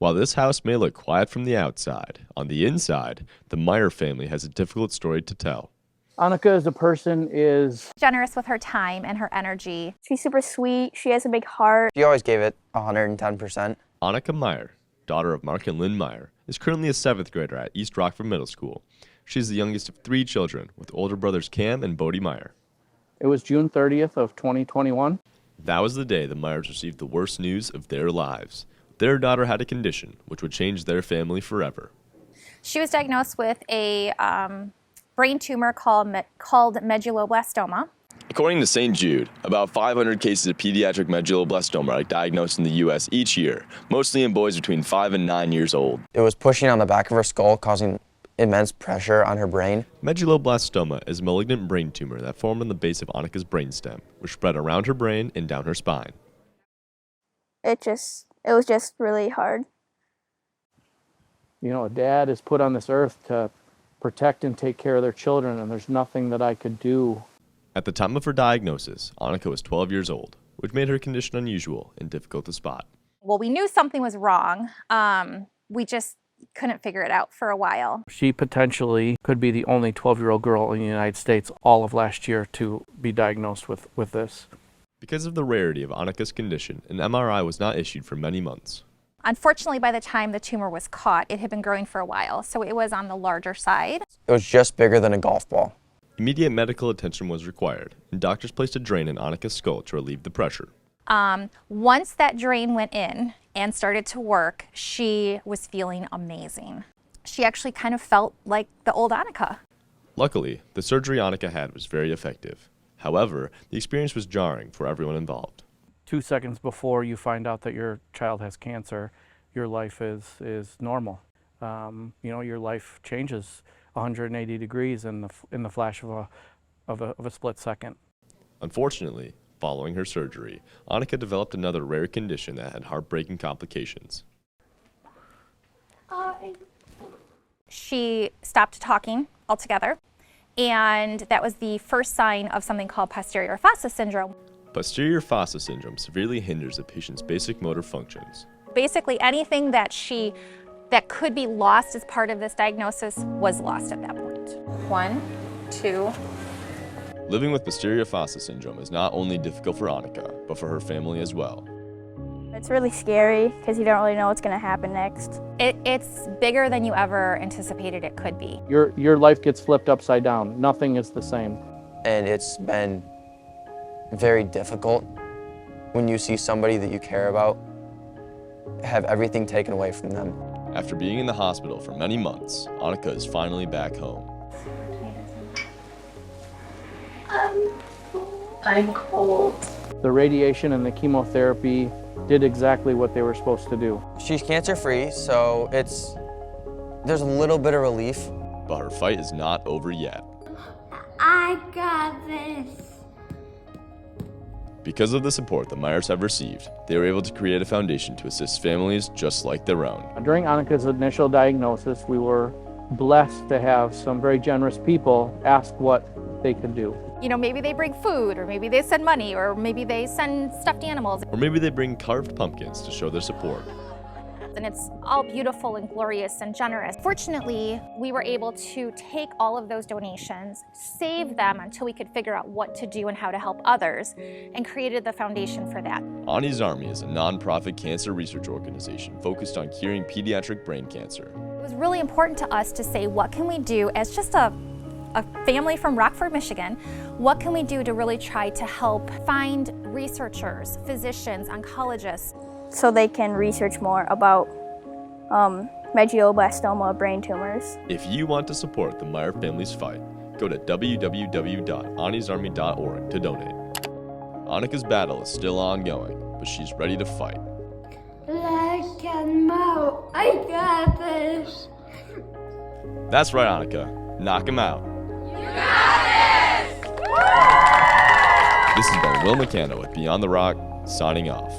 While this house may look quiet from the outside, on the inside, the Meyer family has a difficult story to tell. Annika as a person is generous with her time and her energy. She's super sweet. She has a big heart. She always gave it 110%. Annika Meyer, daughter of Mark and Lynn Meyer, is currently a 7th grader at East Rockford Middle School. She's the youngest of 3 children, with older brothers Cam and Bodie Meyer. It was June 30th of 2021. That was the day the Meyers received the worst news of their lives. Their daughter had a condition which would change their family forever. She was diagnosed with a brain tumor called medulloblastoma. According to St. Jude, about 500 cases of pediatric medulloblastoma are diagnosed in the U.S. each year, mostly in boys between 5 and 9 years old. It was pushing on the back of her skull, causing immense pressure on her brain. Medulloblastoma is a malignant brain tumor that formed on the base of Annika's brainstem, which spread around her brain and down her spine. It was just really hard. You know, a dad is put on this earth to protect and take care of their children, and there's nothing that I could do. At the time of her diagnosis, Annika was 12 years old, which made her condition unusual and difficult to spot. Well, we knew something was wrong. We just couldn't figure it out for a while. She potentially could be the only 12-year-old girl in the United States all of last year to be diagnosed with this. Because of the rarity of Annika's condition, an MRI was not issued for many months. Unfortunately, by the time the tumor was caught, it had been growing for a while, so it was on the larger side. It was just bigger than a golf ball. Immediate medical attention was required, and doctors placed a drain in Annika's skull to relieve the pressure. Once that drain went in and started to work, she was feeling amazing. She actually kind of felt like the old Annika. Luckily, the surgery Annika had was very effective. However, the experience was jarring for everyone involved. 2 seconds before you find out that your child has cancer, your life is normal. Your life changes 180 degrees in the flash of a split second. Unfortunately, following her surgery, Annika developed another rare condition that had heartbreaking complications. She stopped talking altogether, and that was the first sign of something called posterior fossa syndrome. Posterior fossa syndrome severely hinders a patient's basic motor functions. Basically, anything that could be lost as part of this diagnosis was lost at that point. 1, 2. Living with posterior fossa syndrome is not only difficult for Annika, but for her family as well. It's really scary because you don't really know what's going to happen next. It's bigger than you ever anticipated it could be. Your life gets flipped upside down. Nothing is the same. And it's been very difficult when you see somebody that you care about have everything taken away from them. After being in the hospital for many months, Annika is finally back home. I'm cold. The radiation and the chemotherapy did exactly what they were supposed to do. She's cancer-free, so there's a little bit of relief. But her fight is not over yet. I got this. Because of the support the Meyers have received, they were able to create a foundation to assist families just like their own. During Annika's initial diagnosis, we were blessed to have some very generous people ask what they could do. You know, maybe they bring food, or maybe they send money, or maybe they send stuffed animals. Or maybe they bring carved pumpkins to show their support. And it's all beautiful and glorious and generous. Fortunately, we were able to take all of those donations, save them until we could figure out what to do and how to help others, and created the foundation for that. Annie's Army is a nonprofit cancer research organization focused on curing pediatric brain cancer. It was really important to us to say, what can we do as just a family from Rockford, Michigan? What can we do to really try to help find researchers, physicians, oncologists, so they can research more about medulloblastoma brain tumors. If you want to support the Meyer family's fight, go to www.anniesarmy.org to donate. Annika's battle is still ongoing, but she's ready to fight. Black and Mo, I got this. That's right, Annika. Knock him out. You got this! This has been Will McKanna with Beyond the Rock, signing off.